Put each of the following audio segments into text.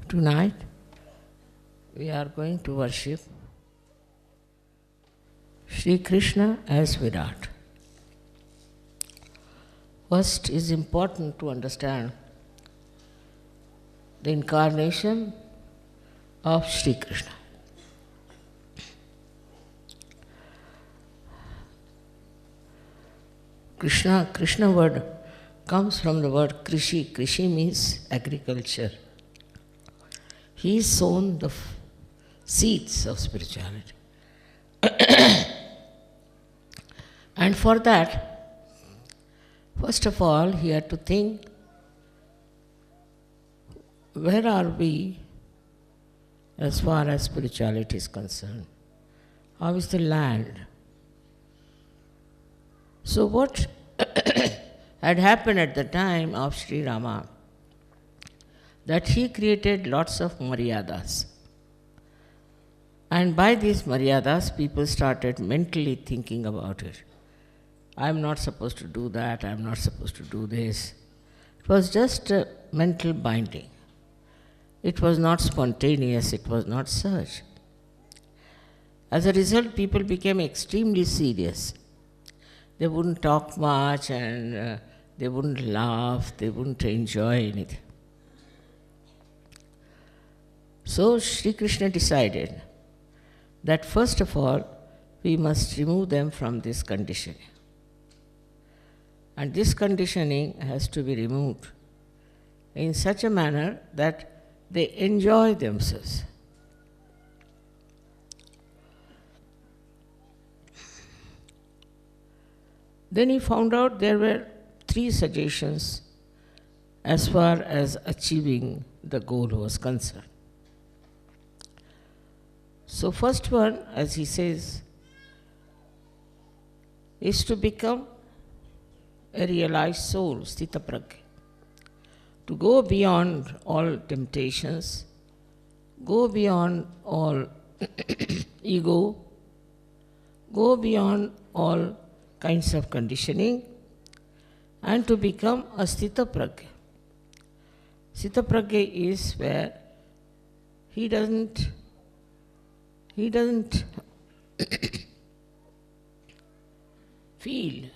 Tonight we are going to worship Shri Krishna as Virat. First, it is important to understand the incarnation of Shri Krishna. Krishna word comes from the word Krishi. Krishi means agriculture. He has sown the seeds of spirituality. And for that, first of all, he had to think, where are we as far as spirituality is concerned? How is the land? So what had happened at the time of Sri Rama, that he created lots of maryadas. And by these maryadas, people started mentally thinking about it. I'm not supposed to do that, I'm not supposed to do this. It was just a mental binding. It was not spontaneous, it was not search. As a result, people became extremely serious. They wouldn't talk much and they wouldn't laugh, they wouldn't enjoy anything. So Sri Krishna decided that first of all, we must remove them from this conditioning. And this conditioning has to be removed in such a manner that they enjoy themselves. Then he found out there were 3 suggestions as far as achieving the goal was concerned. So first one, as he says, is to become a realized soul, sthita prajna, to go beyond all temptations, go beyond all ego, go beyond all kinds of conditioning, and to become a sthita prajna. Sthita prajna is where he doesn't feel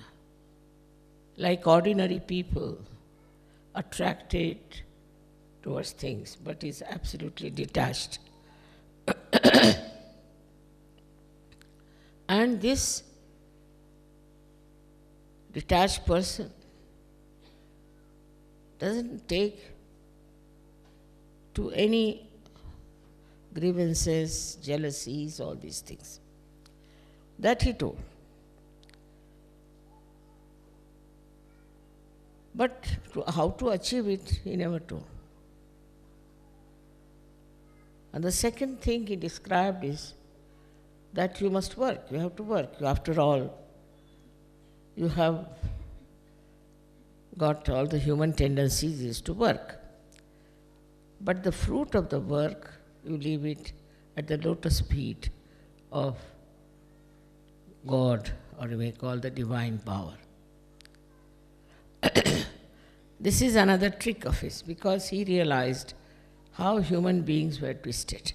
like ordinary people attracted towards things, but is absolutely detached. And this detached person doesn't take to any grievances, jealousies, all these things. That he told. But how to achieve it, he never told. And the second thing he described is that you must work, you have to work. After all, you have got all the human tendencies is to work. But the fruit of the work, you leave it at the lotus feet of God, or you may call the divine power. This is another trick of his, because he realized how human beings were twisted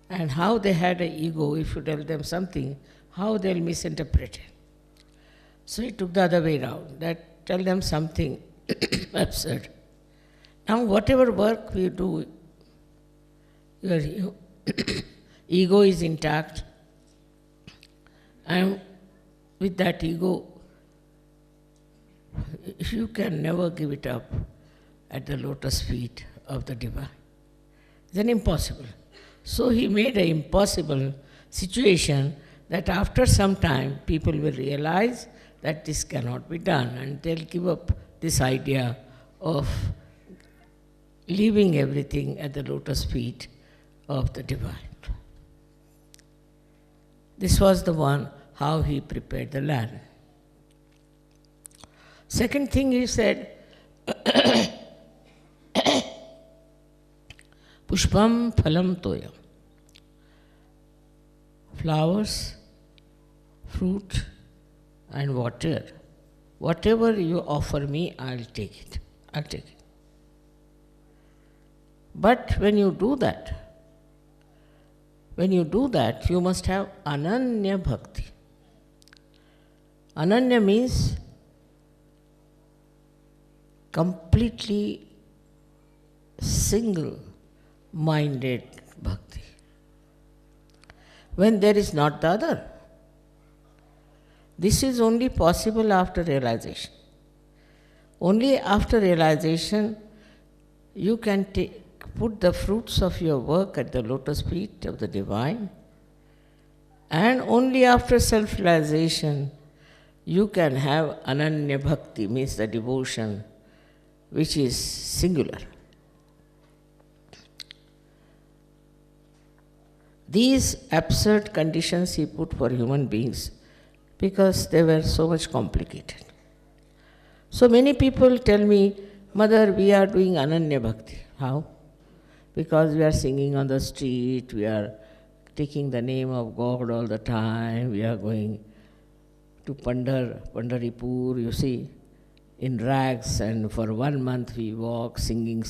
and how they had an ego. If you tell them something, how they'll misinterpret it. So he took the other way around, that tell them something absurd. Now whatever work we do, your ego is intact, and with that ego, you can never give it up at the lotus feet of the divine. It's an impossible. So he made an impossible situation that after some time people will realize that this cannot be done, and they'll give up this idea of leaving everything at the lotus feet of the divine. This was the one, how he prepared the land. Second thing he said, Pushpam phalam toyam. Flowers, fruit, and water. Whatever you offer me, I'll take it. But when you do that, you must have Ananya Bhakti. Ananya means completely single-minded bhakti. When there is not the other. This is only possible after realization. Only after realization you can put the fruits of your work at the lotus feet of the Divine, and only after self-realization you can have Ananya Bhakti, means the devotion which is singular. These absurd conditions he put for human beings because they were so much complicated. So many people tell me, Mother, we are doing Ananya Bhakti. How? Because we are singing on the street, we are taking the name of God all the time, we are going to Pandharipur, you see, in rags, and for 1 month we walk singing.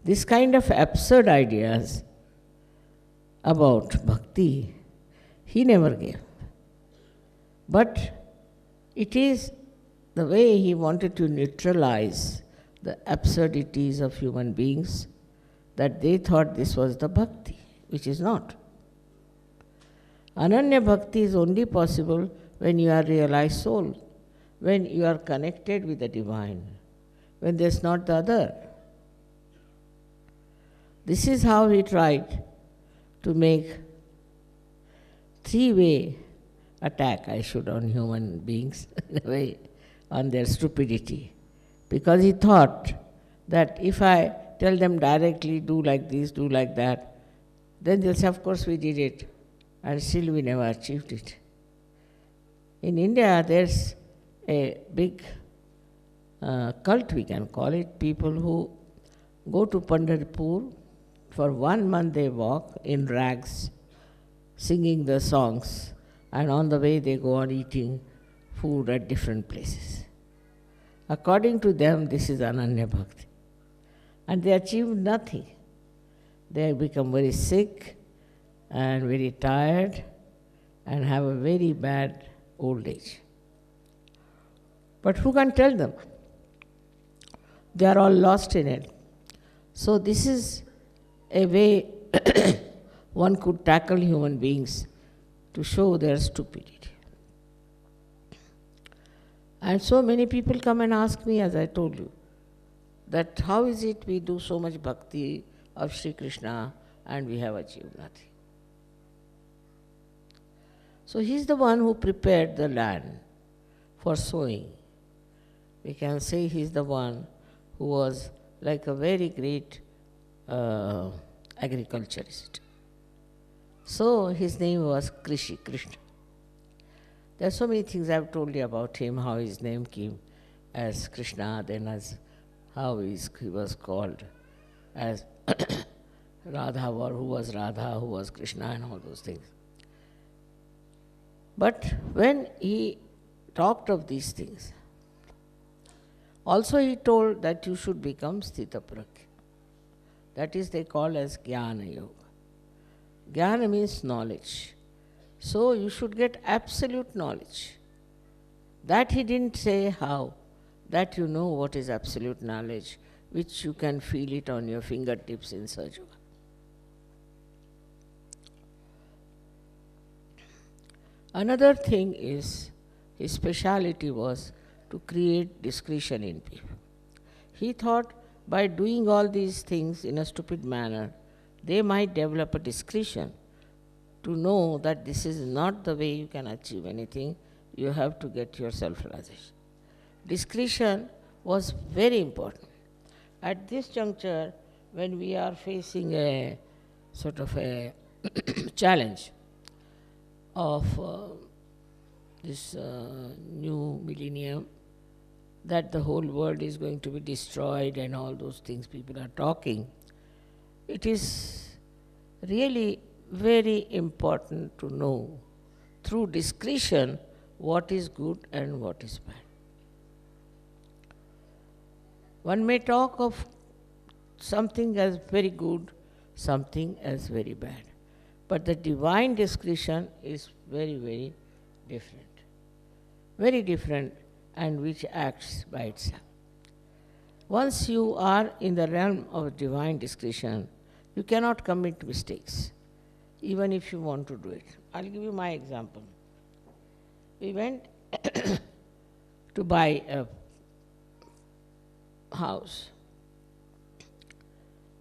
This kind of absurd ideas about bhakti, he never gave. But it is the way he wanted to neutralize the absurdities of human beings that they thought this was the bhakti, which is not. Ananya Bhakti is only possible when you are realized soul, when you are connected with the Divine, when there is not the other. This is how he tried to make three-way attack, on human beings, in a way, on their stupidity. Because he thought that if I tell them directly, do like this, do like that, then they'll say, of course we did it, and still we never achieved it. In India, there's a big cult, we can call it, people who go to Pandharipur. For 1 month they walk in rags, singing the songs, and on the way they go on eating food at different places. According to them, this is Ananya Bhakti. And they achieve nothing. They become very sick and very tired and have a very bad old age. But who can tell them? They are all lost in it. So this is a way one could tackle human beings to show their stupidity. And so many people come and ask me, as I told you, that how is it we do so much bhakti of Sri Krishna and we have achieved nothing. So he's the one who prepared the land for sowing. We can say he's the one who was like a very great agriculturist. So his name was Krishna. There are so many things I've told you about him, how his name came as Krishna, then as how he was called as Radha, or who was Radha, who was Krishna, and all those things. But when he talked of these things, also he told that you should become Sthitaprajna. That is, they call as Jnana Yoga. Jnana means knowledge. So you should get absolute knowledge. That he didn't say how. That you know what is absolute knowledge, which you can feel it on your fingertips in SahajaYoga. Another thing is, his speciality was to create discretion in people. He thought by doing all these things in a stupid manner, they might develop a discretion to know that this is not the way you can achieve anything, you have to get your self-realization. Discretion was very important. At this juncture, when we are facing a sort of a challenge of this new millennium, that the whole world is going to be destroyed and all those things people are talking, it is really very important to know through discretion what is good and what is bad. One may talk of something as very good, something as very bad. But the divine discretion is very, very different. Very different, and which acts by itself. Once you are in the realm of divine discretion, you cannot commit mistakes, even if you want to do it. I'll give you my example. We went to buy a house.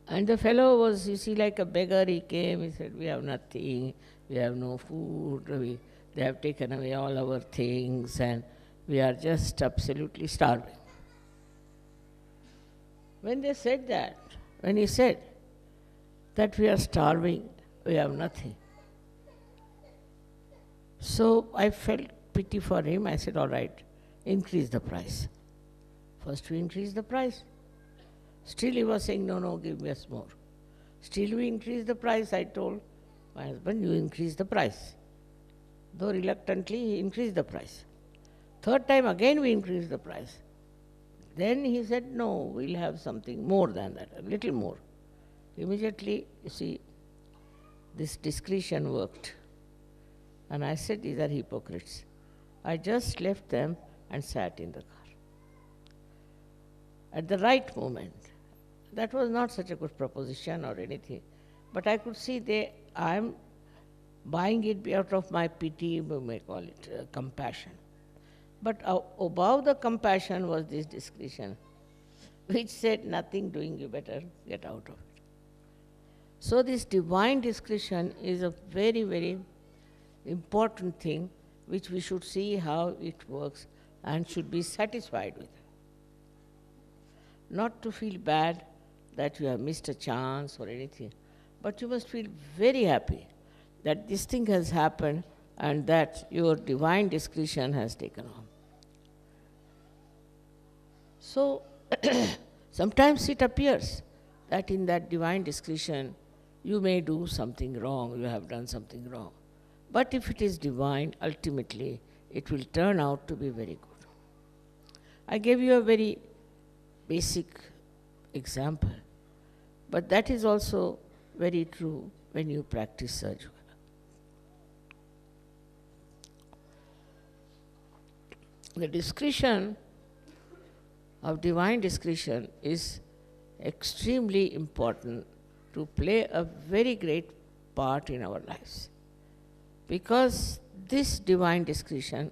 And the fellow was, you see, like a beggar. He came, he said, we have nothing, we have no food, they have taken away all our things, and we are just absolutely starving. When he said that we are starving, we have nothing. So I felt pity for him. I said, all right, increase the price. First we increased the price. Still he was saying, no, give me us more. Still we increased the price. I told my husband, you increase the price. Though reluctantly, he increased the price. Third time again we increased the price. Then he said, no, we'll have something more than that, a little more. Immediately, you see, this discretion worked. And I said, these are hypocrites. I just left them and sat in the car. At the right moment. That was not such a good proposition or anything. But I could see I am buying it out of my pity, we may call it compassion. But above the compassion was this discretion, which said, nothing doing, you better get out of it. So this divine discretion is a very, very important thing which we should see how it works and should be satisfied with. Not to feel bad that you have missed a chance or anything, but you must feel very happy that this thing has happened and that your divine discretion has taken on. So, sometimes it appears that in that divine discretion, you may do something wrong, you have done something wrong. But if it is divine, ultimately, it will turn out to be very good. I gave you a very basic example, but that is also very true when you practice SahajaYoga. The discretion of divine discretion is extremely important to play a very great part in our lives. Because this divine discretion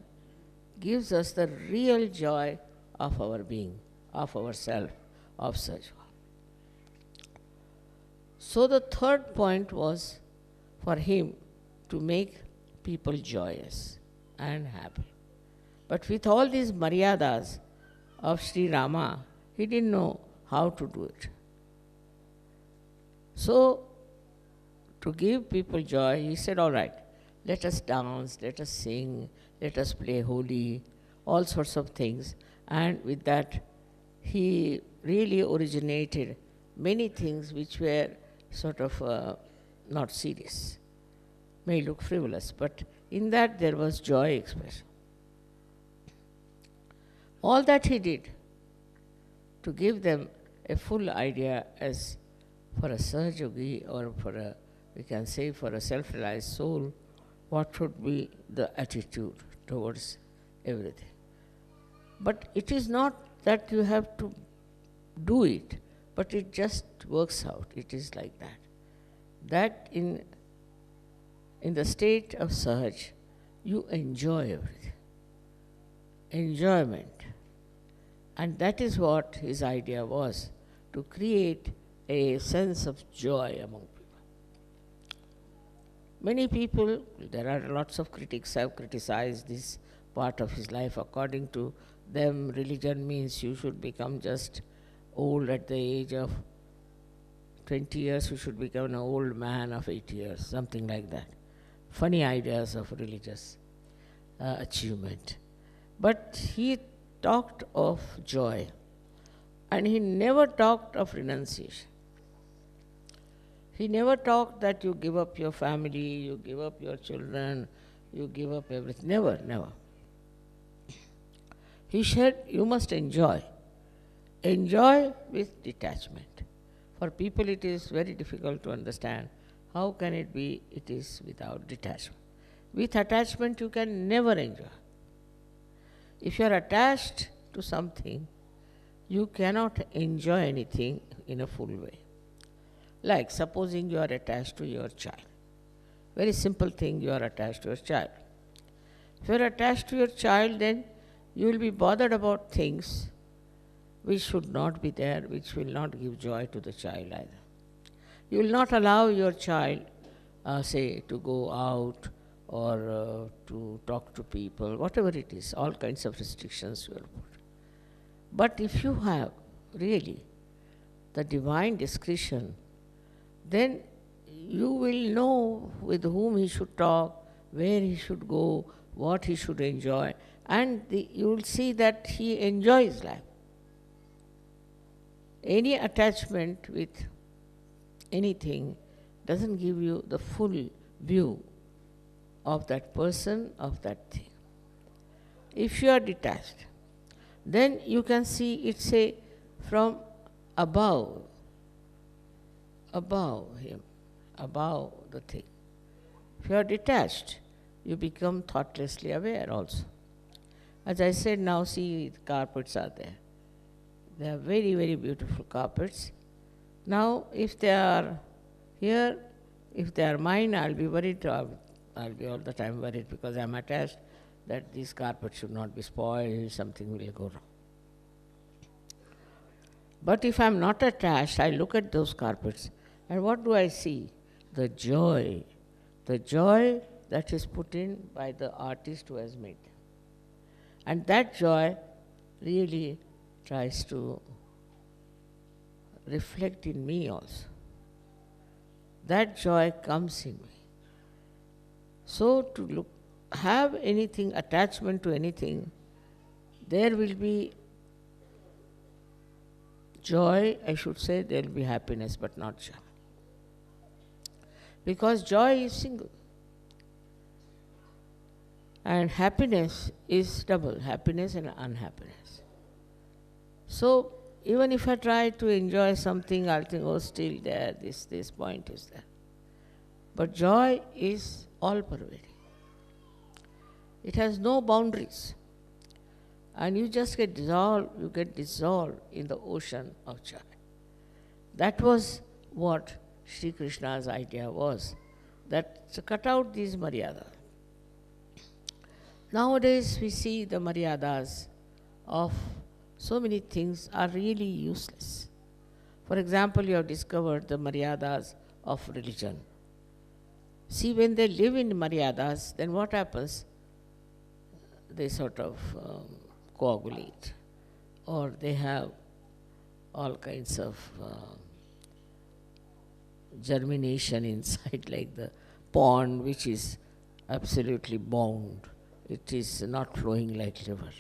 gives us the real joy of our being, of ourself, of SahajaYoga. So the third point was for him to make people joyous and happy. But with all these maryadas of Sri Rama, he didn't know how to do it. So, to give people joy, he said, all right, let us dance, let us sing, let us play Holi, all sorts of things. And with that, he really originated many things which were sort of not serious, may look frivolous, but in that there was joy expression. All that he did to give them a full idea as for a Sahajayogi or for a, we can say for a self-realized soul, what should be the attitude towards everything. But it is not that you have to do it, but it just works out. It is like that. That in the state of Sahaj, you enjoy everything. Enjoyment. And that is what his idea was, to create a sense of joy among people. Many people, there are lots of critics have criticized this part of his life. According to them, religion means you should become just old at the age of 20 years, you should become an old man of 80 years, something like that. Funny ideas of religious achievement. But he talked of joy, and he never talked of renunciation. He never talked that you give up your family, you give up your children, you give up everything. Never, never. He said, you must enjoy. Enjoy with detachment. For people it is very difficult to understand how can it be it is without detachment. With attachment you can never enjoy. If you are attached to something, you cannot enjoy anything in a full way. Like supposing you are attached to your child. Very simple thing, you are attached to your child. If you are attached to your child, then you will be bothered about things which should not be there, which will not give joy to the child either. You will not allow your child, say, to go out or to talk to people, whatever it is, all kinds of restrictions you will put. But if you have really the divine discretion, then you will know with whom he should talk, where he should go, what he should enjoy, and you will see that he enjoys life. Any attachment with anything doesn't give you the full view of that person, of that thing. If you are detached, then you can see it, say, from above him, above the thing. If you are detached, you become thoughtlessly aware also. As I said, now see, the carpets are there. They are very, very beautiful carpets. Now, if they are here, if they are mine, I'll be worried. I'll be all the time worried because I'm attached that these carpets should not be spoiled, something will go wrong. But if I'm not attached, I look at those carpets, and what do I see? The joy that is put in by the artist who has made them. And that joy really tries to reflect in me also. That joy comes in me. So to have anything, attachment to anything, there will be joy, I should say, there will be happiness, but not joy. Because joy is single. And happiness is double, happiness and unhappiness. So even if I try to enjoy something, I'll think, oh, still there, this point is there. But joy is all-pervading. It has no boundaries. And you just get dissolved in the ocean of joy. That was what Sri Krishna's idea was, that to cut out these maryadas. Nowadays we see the maryadas of so many things are really useless. For example, you have discovered the maryadas of religion. See, when they live in maryadas, then what happens? They sort of coagulate, or they have all kinds of germination inside, like the pond which is absolutely bound. It is not flowing like river.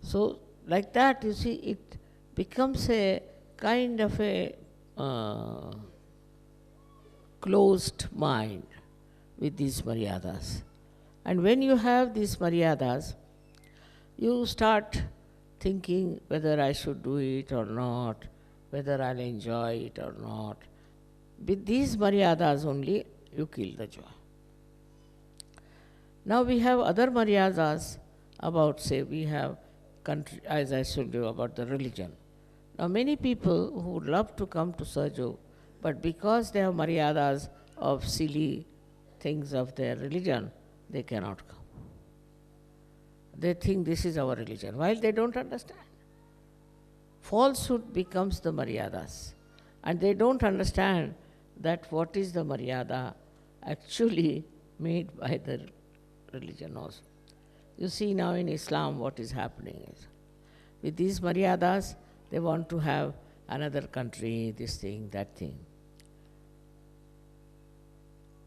So like that, you see, it becomes a kind of a closed mind with these maryadas. And when you have these maryadas, you start thinking whether I should do it or not, whether I'll enjoy it or not. With these maryadas only, you kill the joy. Now we have other maryadas about, say, we have country, as I told you, about the religion. Now many people who would love to come to SahajaYoga, but because they have maryadas of silly things of their religion, they cannot come. They think this is our religion, while they don't understand. Falsehood becomes the maryadas, and they don't understand that what is the maryada actually made by the religion also. You see now in Islam what is happening is, with these maryadas, they want to have another country, this thing, that thing.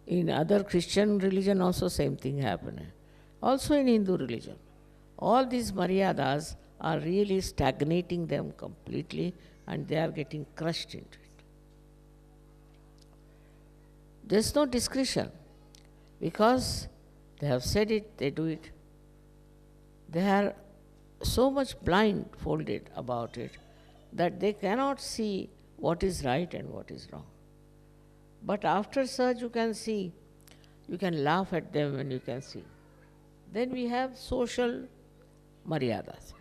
In other Christian religion also same thing happening. Also in Hindu religion. All these maryadas are really stagnating them completely, and they are getting crushed into it. There's no discretion, because they have said it, they do it. They are so much blindfolded about it that they cannot see what is right and what is wrong. But after such you can see, you can laugh at them and you can see. Then we have social maryadas.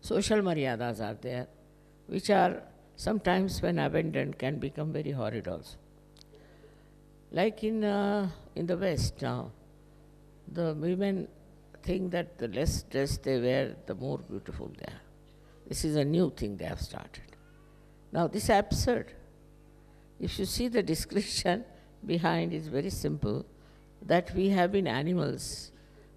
Social maryadas are there, which are sometimes when abandoned can become very horrid also. Like in the West now, the women think that the less dress they wear, the more beautiful they are. This is a new thing they have started. Now this is absurd. If you see the description behind, is very simple, that we have been animals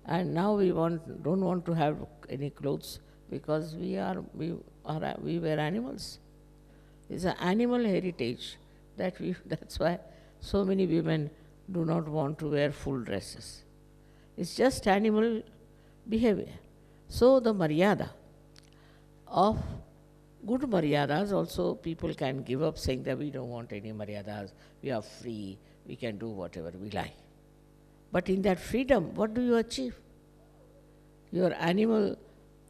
and now we don't want to have any clothes because we were animals. It's an animal heritage that's why so many women do not want to wear full dresses. It's just animal behavior. So the maryada of good maryadas also people can give up, saying that we don't want any maryadas, we are free, we can do whatever we like. But in that freedom, what do you achieve? Your animal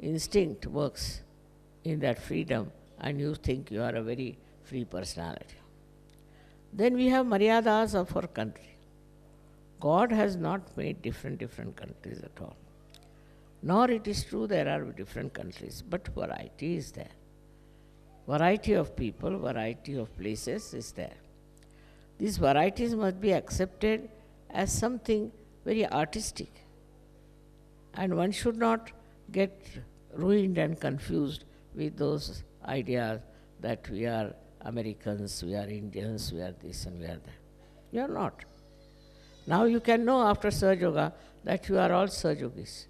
instinct works in that freedom and you think you are a very free personality. Then we have maryadas of our country. God has not made different countries at all. Nor it is true there are different countries, but variety is there. Variety of people, variety of places is there. These varieties must be accepted as something very artistic. And one should not get ruined and confused with those ideas that we are Americans, we are Indians, we are this and we are that. You are not. Now you can know after SahajaYoga that you are all Sahajogis.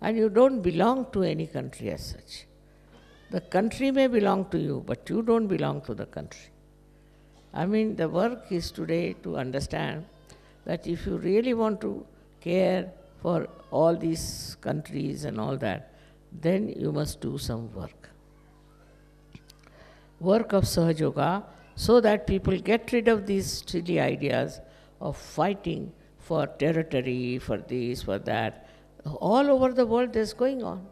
And you don't belong to any country as such. The country may belong to you, but you don't belong to the country. I mean, the work is today to understand that if you really want to care for all these countries and all that, then you must do some work. Work of SahajaYoga, so that people get rid of these silly ideas of fighting for territory, for this, for that. All over the world this is going on.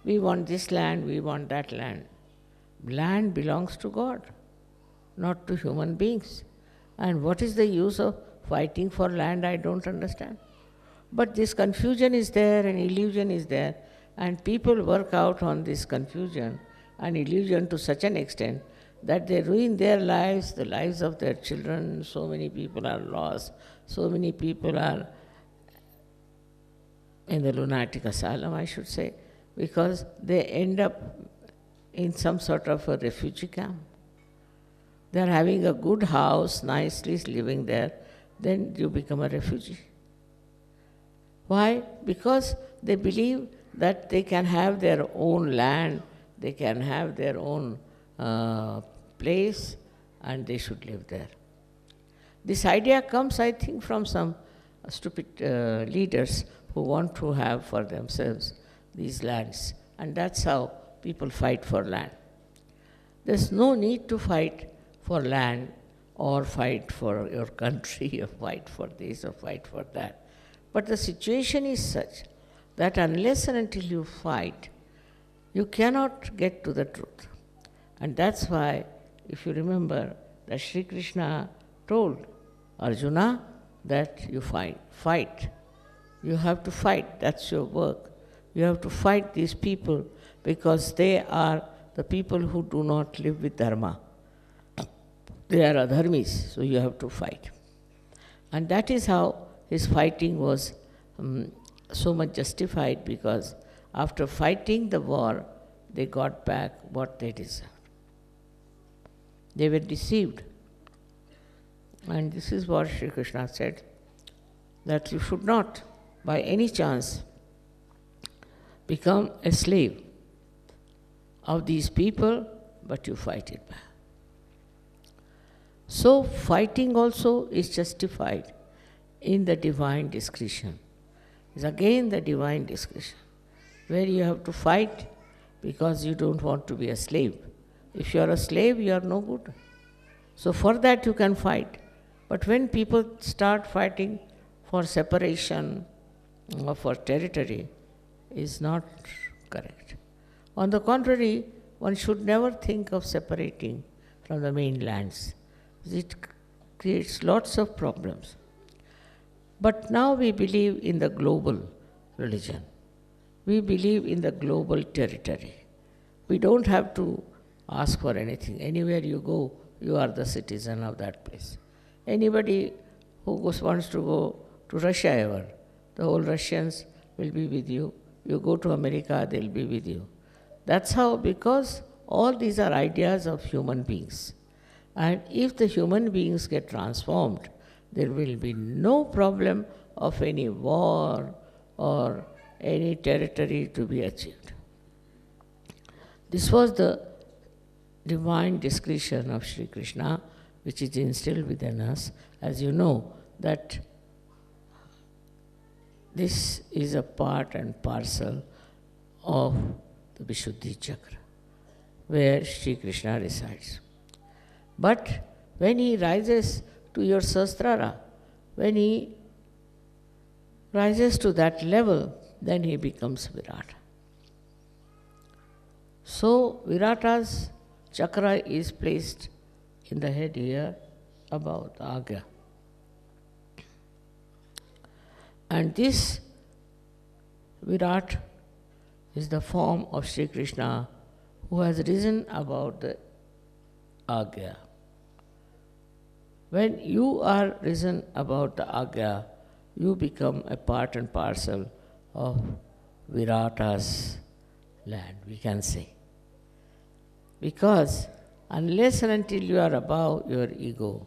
We want this land, we want that land. Land belongs to God, not to human beings. And what is the use of fighting for land, I don't understand. But this confusion is there and illusion is there, and people work out on this confusion and illusion to such an extent that they ruin their lives, the lives of their children. So many people are lost, so many people are in the lunatic asylum, I should say, because they end up in some sort of a refugee camp. They are having a good house, nicely living there, then you become a refugee. Why? Because they believe that they can have their own land, they can have their own place, and they should live there. This idea comes, I think, from some stupid leaders who want to have for themselves these lands. And that's how people fight for land. There's no need to fight for land or fight for your country or fight for this or fight for that. But the situation is such that unless and until you fight, you cannot get to the truth. And that's why, if you remember, that Sri Krishna told Arjuna that you fight. You have to fight, that's your work. You have to fight these people because they are the people who do not live with dharma. They are adharmis, so you have to fight. And that is how his fighting was so much justified, because after fighting the war, they got back what they deserved. They were deceived. And this is what Sri Krishna said, that you should not, by any chance, become a slave of these people, but you fight it back. So fighting also is justified in the divine discretion. It's again the divine discretion, where you have to fight because you don't want to be a slave. If you are a slave, you are no good. So for that you can fight. But when people start fighting for separation or for territory, is not correct. On the contrary, one should never think of separating from the mainlands. It creates lots of problems. But now we believe in the global religion. We believe in the global territory. We don't have to ask for anything. Anywhere you go, you are the citizen of that place. Anybody who wants to go to Russia ever, the whole Russians will be with you. You go to America, they'll be with you. That's how, because all these are ideas of human beings. And if the human beings get transformed, there will be no problem of any war or any territory to be achieved. This was the divine discretion of Sri Krishna, which is instilled within us. As you know, that this is a part and parcel of the Vishuddhi Chakra, where Sri Krishna resides. But when he rises to your Sahasrara, when he rises to that level, then he becomes Virata. So Virata's chakra is placed in the head here above the Agya. And this Virat is the form of Sri Krishna who has risen above the Agya. When you are risen above the Agya, you become a part and parcel of Virata's land, we can say. Because unless and until you are above your ego,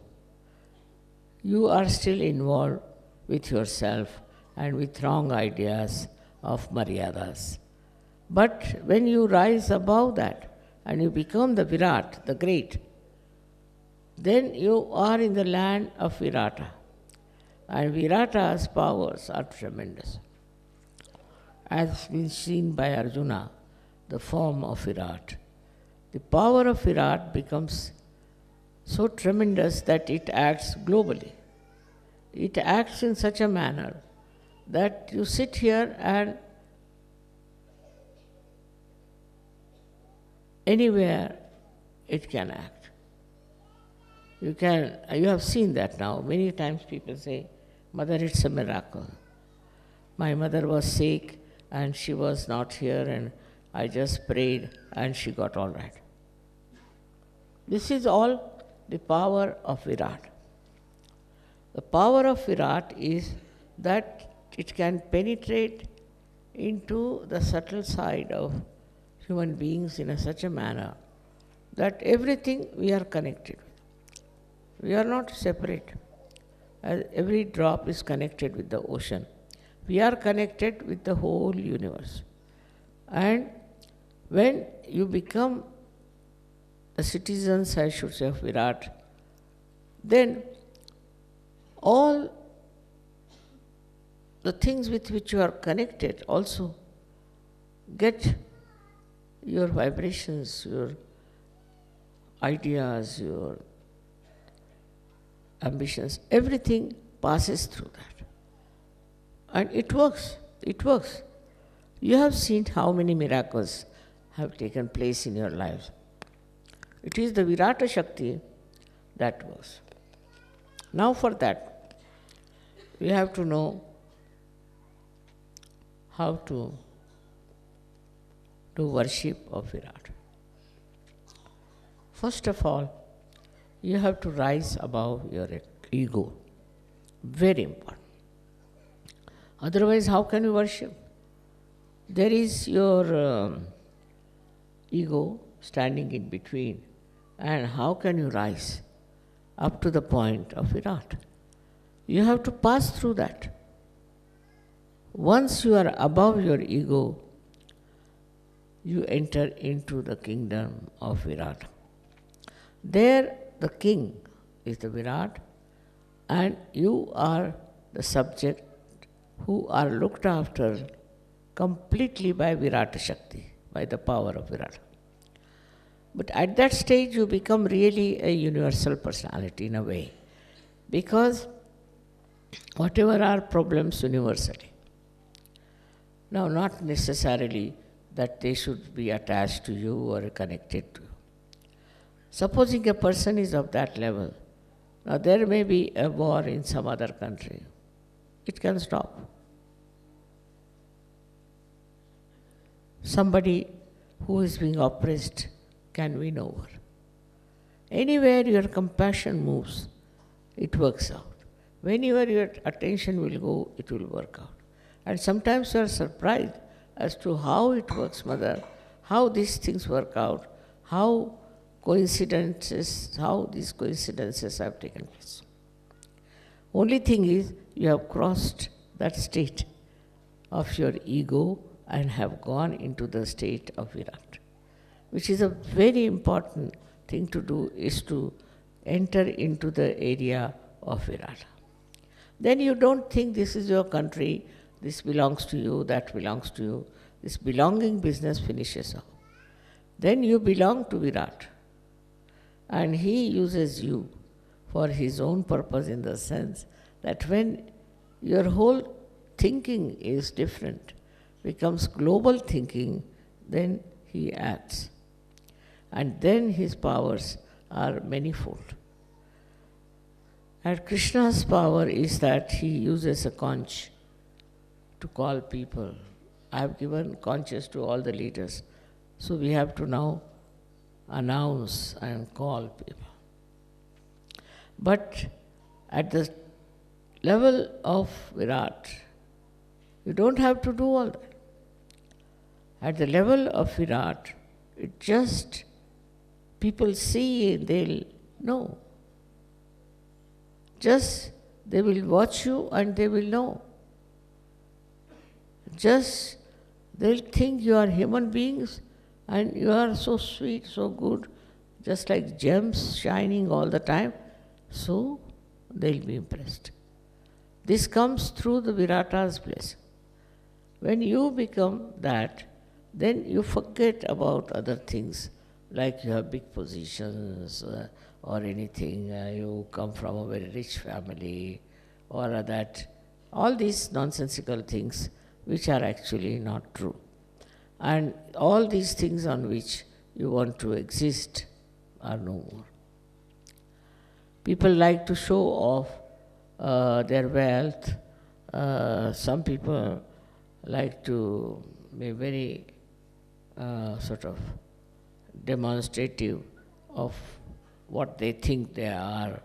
you are still involved with yourself and with wrong ideas of maryadas. But when you rise above that and you become the Virat, the great, then you are in the land of Virata. And Virata's powers are tremendous. As been seen by Arjuna, the form of Virat. The power of Virat becomes so tremendous that it acts globally. It acts in such a manner that you sit here and anywhere it can act. You have seen that now. Many times people say, Mother, it's a miracle. My mother was sick and she was not here and I just prayed and she got all right. This is all the power of Virat. The power of Virat is that it can penetrate into the subtle side of human beings in such a manner that everything we are connected. We are not separate. As every drop is connected with the ocean. We are connected with the whole universe. And when you become the citizens, I should say, of Virat, then all the things with which you are connected also get your vibrations, your ideas, your ambitions, everything passes through that. And it works. It works. You have seen how many miracles have taken place in your lives. It is the Virata Shakti that works. Now for that, we have to know how to do worship of Virat. First of all, you have to rise above your ego. Very important. Otherwise, how can you worship? There is your ego standing in between. And how can you rise up to the point of Virat? You have to pass through that. Once you are above your ego, you enter into the kingdom of Virat. There, the king is the Virat, and you are the subject who are looked after completely by Virata Shakti, by the power of Virata. But at that stage, you become really a universal personality in a way, because whatever are problems universally. Now, not necessarily that they should be attached to you or connected to you. Supposing a person is of that level, now there may be a war in some other country. It can stop. Somebody who is being oppressed can win over. Anywhere your compassion moves, it works out. Whenever your attention will go, it will work out. And sometimes you are surprised as to how it works, Mother, how these things work out, how these coincidences have taken place. Only thing is, you have crossed that state of your ego and have gone into the state of Virat, which is a very important thing to do, is to enter into the area of Virata. Then you don't think this is your country, this belongs to you, that belongs to you. This belonging business finishes off. Then you belong to Virat. And he uses you for his own purpose, in the sense that when your whole thinking is different, becomes global thinking, then he acts. And then his powers are manifold. And Krishna's power is that he uses a conch to call people. I have given conches to all the leaders. So we have to now announce and call people. But at the level of Virat, you don't have to do all that. At the level of Virat, it just, people see, they'll know. Just, they will watch you and they will know. Just, they'll think you are human beings and you are so sweet, so good, just like gems shining all the time. So, they'll be impressed. This comes through the Virata's blessing. When you become that, then you forget about other things, like you have big positions or anything, you come from a very rich family, or that, all these nonsensical things which are actually not true. And all these things on which you want to exist are no more. People like to show off their wealth. Some people like to be very sort of demonstrative of what they think they are.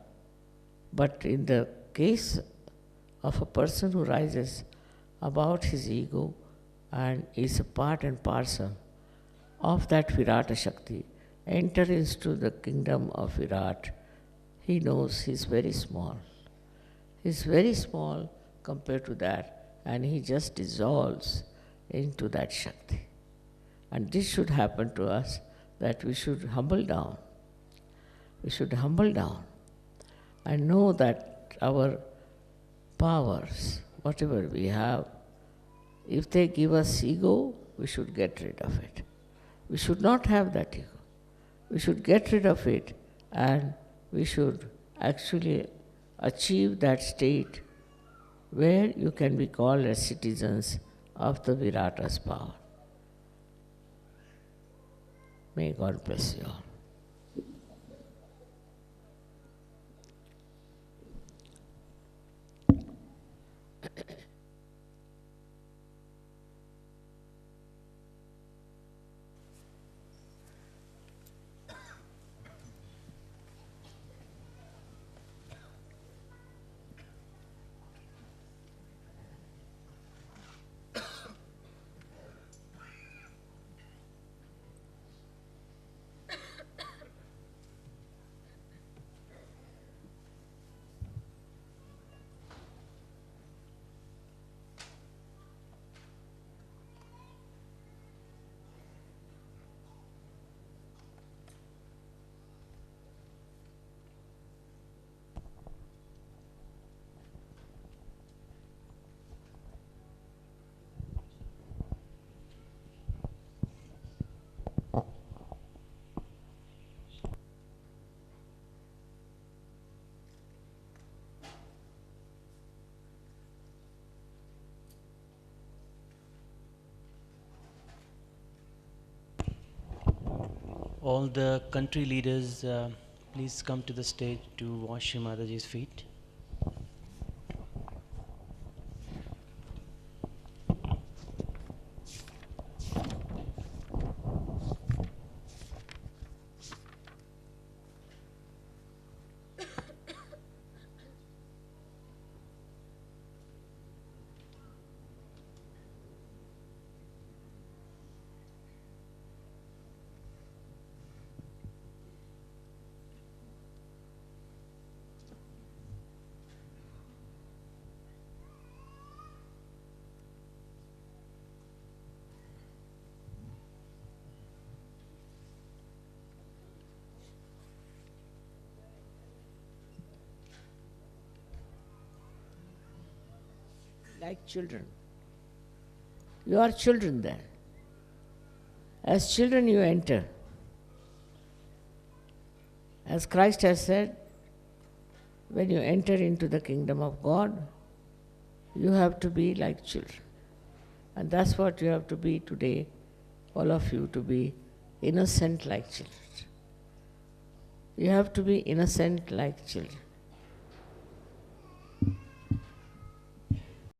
But in the case of a person who rises above his ego and is a part and parcel of that Virata Shakti, enter into the kingdom of Virat, he knows he's very small. He's very small compared to that, and he just dissolves into that Shakti. And this should happen to us, that we should humble down. We should humble down and know that our powers, whatever we have, if they give us ego, we should get rid of it. We should not have that ego. We should get rid of it, and we should actually achieve that state where you can be called as citizens of the Virata's power. May God bless you all. All the country leaders, please come to the stage to wash Shri Mataji's feet. Like children. You are children then. As children you enter. As Christ has said, when you enter into the kingdom of God, you have to be like children. And that's what you have to be today, all of you, to be innocent like children. You have to be innocent like children.